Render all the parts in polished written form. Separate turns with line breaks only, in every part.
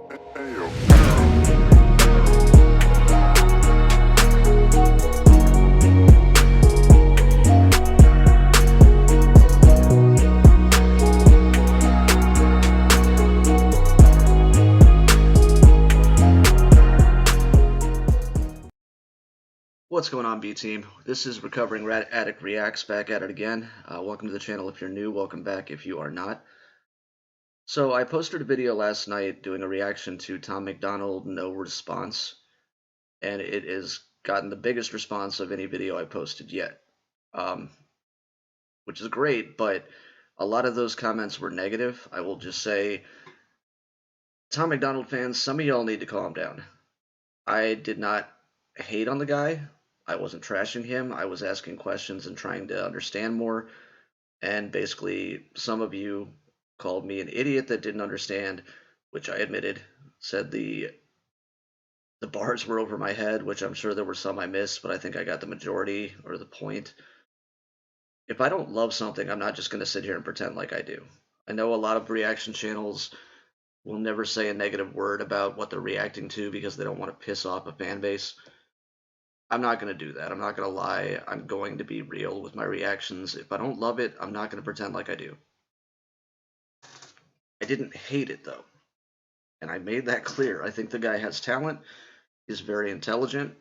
What's going on, B Team? This is Recovering Rat Addict Reacts back at it again. Welcome to the channel if you're new, welcome back if you are not. So I posted a video last night doing a reaction to Tom Macdonald, No Response, and it has gotten the biggest response of any video I posted yet, which is great, but a lot of those comments were negative. I will just say, Tom Macdonald fans, some of y'all need to calm down. I did not hate on the guy. I wasn't trashing him. I was asking questions and trying to understand more. And basically, some of you called me an idiot that didn't understand, which I admitted. Said the bars were over my head, which I'm sure there were some I missed, but I think I got the majority or the point. If I don't love something, I'm not just going to sit here and pretend like I do. I know a lot of reaction channels will never say a negative word about what they're reacting to because they don't want to piss off a fan base. I'm not going to do that. I'm not going to lie. I'm going to be real with my reactions. If I don't love it, I'm not going to pretend like I do. I didn't hate it, though. And I made that clear. I think the guy has talent. He's very intelligent.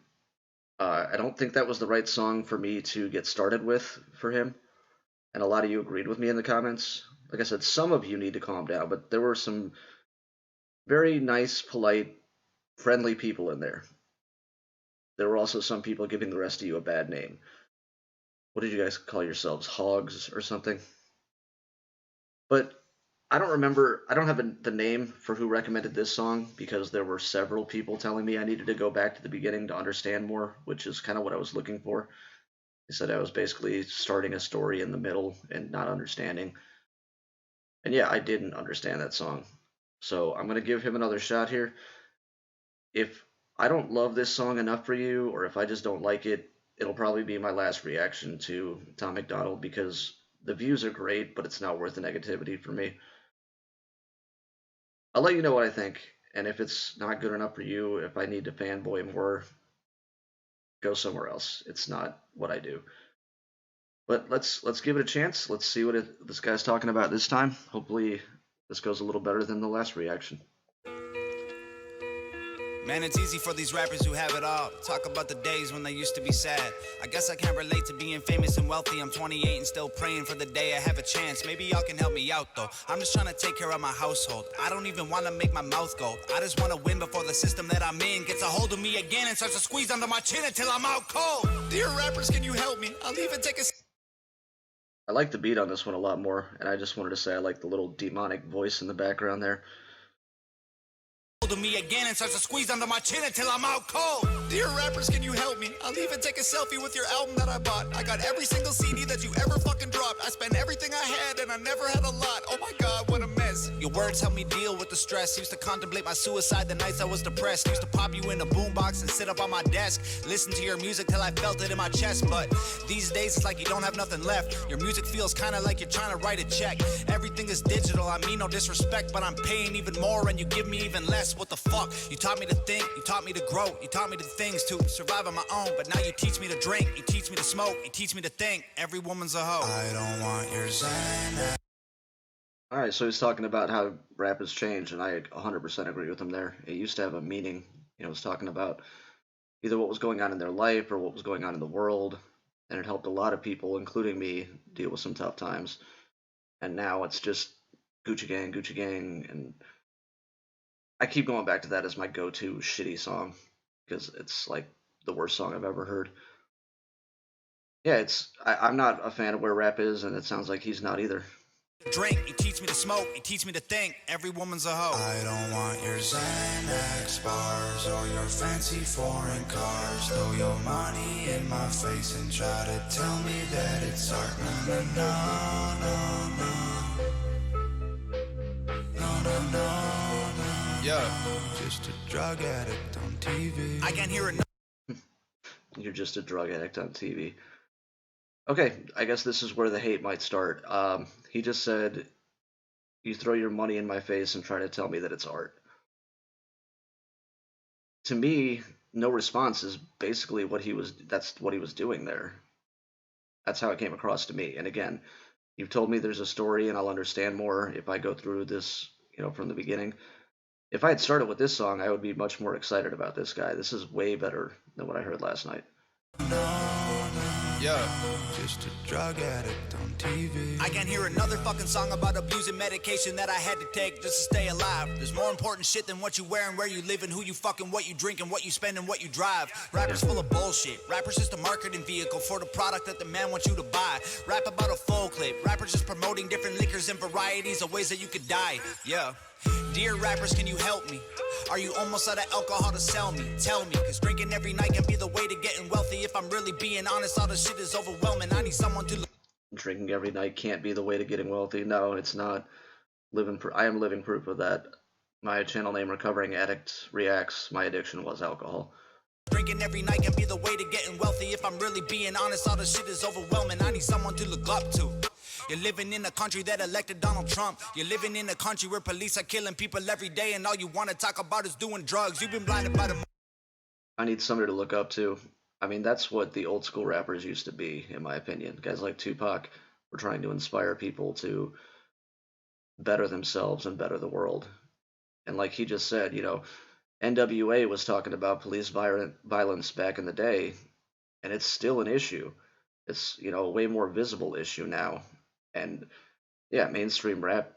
I don't think that was the right song for me to get started with for him. And a lot of you agreed with me in the comments. Like I said, some of you need to calm down, but there were some very nice, polite, friendly people in there. There were also some people giving the rest of you a bad name. What did you guys call yourselves? Hogs or something? But I don't remember. I don't have the name for who recommended this song because there were several people telling me I needed to go back to the beginning to understand more, which is kind of what I was looking for. They said I was basically starting a story in the middle and not understanding. And yeah, I didn't understand that song. So I'm going to give him another shot here. If I don't love this song enough for you, or if I just don't like it, it'll probably be my last reaction to Tom Macdonald because the views are great, but it's not worth the negativity for me. I'll let you know what I think, and if it's not good enough for you, if I need to fanboy more, go somewhere else. It's not what I do. But let's give it a chance. Let's see what this guy's talking about this time. Hopefully this goes a little better than the last reaction.
Man, it's easy for these rappers who have it all. Talk about the days when they used to be sad. I guess I can't relate to being famous and wealthy. I'm 28 and still praying for the day I have a chance. Maybe y'all can help me out though. I'm just trying to take care of my household. I don't even want to make my mouth go. I just want to win before the system that I'm in gets a hold of me again and starts to squeeze under my chin until I'm out cold. Dear rappers, can you help me? I'll even take a...
I like the beat on this one a lot more, and I just wanted to say I like the little demonic voice in the background there.
To me again and starts to squeeze under my chin until I'm out cold. Dear rappers, can you help me? I'll even take a selfie with your album that I bought. I got every single CD that you ever fucking dropped. I spent everything I had and I never had a lot. Oh my god, what a mess. Your words help me deal with the stress. Used to contemplate my suicide the nights I was depressed. Used to pop you in a boombox and sit up on my desk. Listen to your music till I felt it in my chest. But these days it's like you don't have nothing left. Your music feels kinda like you're trying to write a check. Everything is digital, I mean no disrespect, but I'm paying even more and you give me even less. What the fuck? You taught me to think, you taught me to grow, you taught me the things to survive on my own, but now you teach me to drink, you teach me to smoke, you teach me to think. Every woman's a hoe. I don't want your Xanax.
Alright, so he's talking about how rap has changed, and I 100% agree with him there. It used to have a meaning. It was talking about either what was going on in their life or what was going on in the world, and it helped a lot of people, including me, deal with some tough times. And now it's just Gucci Gang, and I keep going back to that as my go-to shitty song because it's like the worst song I've ever heard. Yeah, I'm not a fan of where rap is, and it sounds like he's not either.
Drink, you teach me to smoke, you teach me to think. Every woman's a hoe. I don't want your Xanax bars or your fancy foreign cars. Throw your money in my face and try to tell me that it's art. No, no, no, no, no, no, no, no. Yeah, just a drug addict on TV. I can't hear it.
You're just a drug addict on TV. Okay, I guess this is where the hate might start. He just said, you throw your money in my face and try to tell me that it's art. to me, no response is basically what he was. That's what he was doing there. That's how it came across to me. And again, you've told me there's a story, and I'll understand more if I go through this, from the beginning. If I had started with this song, I would be much more excited about this guy. This is way better than what I heard last night.
Yeah. Just a drug addict on TV. I can't hear another fucking song about abusing medication that I had to take just to stay alive. There's more important shit than what you wear and where you live and who you fucking, what you drink and what you spend and what you drive. Rappers full of bullshit. Rappers just a marketing vehicle for the product that the man wants you to buy. Rap about a full clip. Rappers just promoting different liquors and varieties of ways that you could die. Yeah. Dear rappers, can you help me? Are you almost out of alcohol to sell me? Tell me, cause drinking every night can be the way to getting wealthy. If I'm really being honest, all the shit is overwhelming. I need someone to...
Drinking every night can't be the way to getting wealthy. No, it's not. I am living proof of that. My channel name, Recovering Addict Reacts, my addiction was alcohol.
Drinking every night can be the way to getting wealthy. If I'm really being honest, all the shit is overwhelming. I need someone to look up to. You're living in a country that elected Donald Trump. You're living in a country where police are killing people every day, and all you want to talk about is doing drugs. You've been blinded by the...
I need somebody to look up to. I mean, that's what the old school rappers used to be, in my opinion. Guys like Tupac were trying to inspire people to better themselves and better the world. And like he just said, NWA was talking about police violence back in the day, and it's still an issue. It's, a way more visible issue now. And yeah, mainstream rap,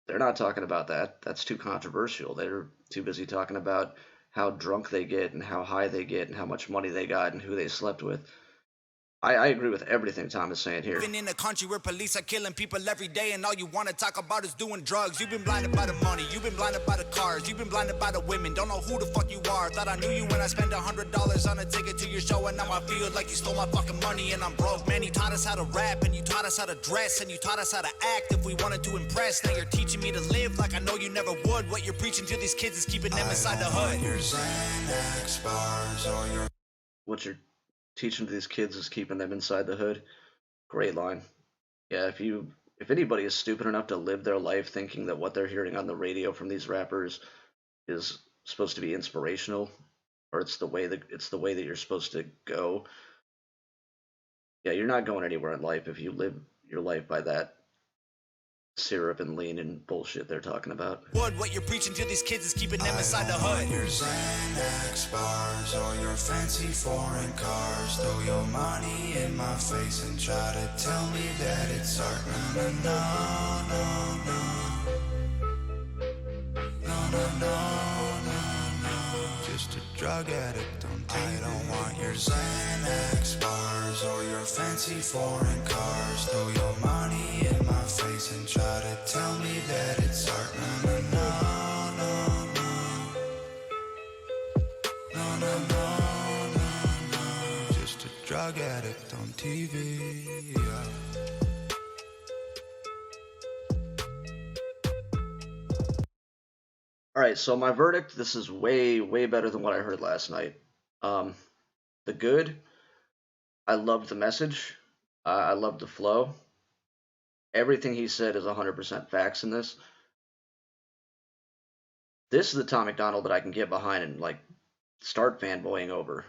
they're not talking about that. That's too controversial. They're too busy talking about how drunk they get and how high they get and how much money they got and who they slept with. I agree with everything Tom is saying here.
Living in a country where police are killing people every day, and all you want to talk about is doing drugs. You've been blinded by the money, you've been blinded by the cars, you've been blinded by the women. Don't know who the fuck you are. Thought I knew you when I spent $100 on a ticket to your show, and now I feel like you stole my fucking money and I'm broke. Man, you taught us how to rap, and you taught us how to dress, and you taught us how to act if we wanted to impress. Now you're teaching me to live like I know you never would. What you're preaching to these kids is keeping them inside the hood. Your Xanax bars or your...
What you're teaching to these kids is keeping them inside the hood. Great line. Yeah, if anybody is stupid enough to live their life thinking that what they're hearing on the radio from these rappers is supposed to be inspirational, or it's the way that you're supposed to go, yeah, you're not going anywhere in life if you live your life by that syrup and lean and bullshit they're talking about.
What you're preaching to these kids is keeping them inside the hood. Your Xanax bars or your fancy foreign cars. Throw your money in my face and try to tell me that it's art. No, no, no, no, no, no. Just a drug addict on TV. I don't want your Xanax bars or your fancy foreign cars. Throw your money in my face and try to tell me that it's art. No, no, no, no, no. No, no, no, no, no. Just a drug addict on TV. Yeah.
All right, so my verdict, this is way, way better than what I heard last night. The good, I loved the message. I loved the flow. Everything he said is 100% facts in this. This is the Tom Macdonald that I can get behind and start fanboying over.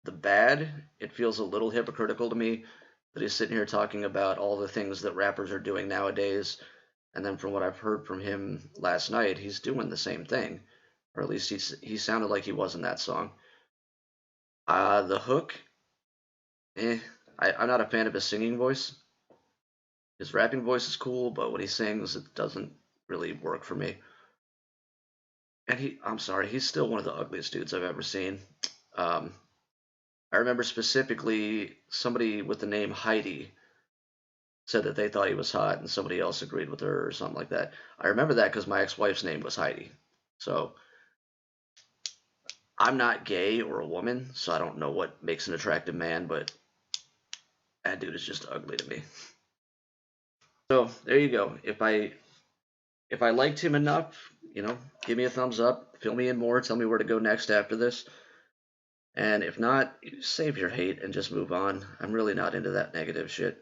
The bad, it feels a little hypocritical to me that he's sitting here talking about all the things that rappers are doing nowadays. And then from what I've heard from him last night, he's doing the same thing. Or at least he sounded like he was in that song. The hook, I'm not a fan of his singing voice. His rapping voice is cool, but when he sings, it doesn't really work for me. And I'm sorry, he's still one of the ugliest dudes I've ever seen. I remember specifically somebody with the name Heidi said that they thought he was hot and somebody else agreed with her or something like that. I remember that because my ex-wife's name was Heidi. So I'm not gay or a woman, so I don't know what makes an attractive man, but that dude is just ugly to me. So there you go. If I liked him enough, give me a thumbs up, fill me in more, tell me where to go next after this. And if not, save your hate and just move on. I'm really not into that negative shit.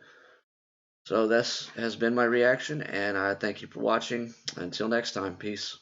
So this has been my reaction, and I thank you for watching. Until next time, peace.